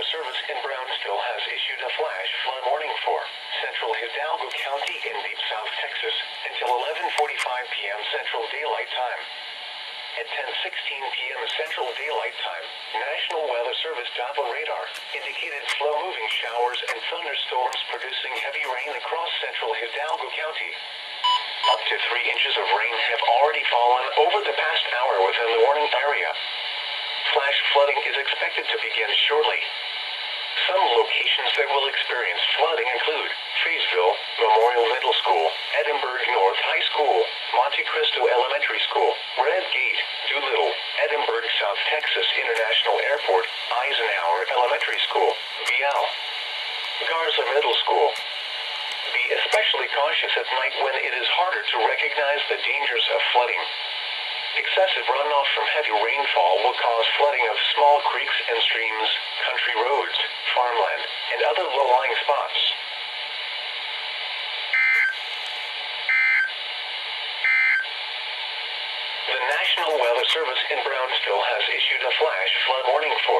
Service in Brownsville has issued a flash flood warning for Central Hidalgo County in deep South Texas until 11:45 p.m. Central Daylight Time. At 10:16 p.m. Central Daylight Time, National Weather Service Doppler radar indicated slow-moving showers and thunderstorms producing heavy rain across Central Hidalgo County. Up to 3 inches of rain have already fallen over the past hour within the warning area. Flash flooding is expected to begin shortly. Some locations that will experience flooding include Faysville, Memorial Middle School, Edinburg North High School, Monte Cristo Elementary School, Red Gate, Doolittle, Edinburg South Texas International Airport, Eisenhower Elementary School, BL, Garza Middle School. Be especially cautious at night when it is harder to recognize the dangers of flooding. Excessive runoff from heavy rainfall will cause flooding of small creeks and streams, country roads, farmland, and other low-lying spots. The National Weather Service in Brownsville has issued a flash flood warning for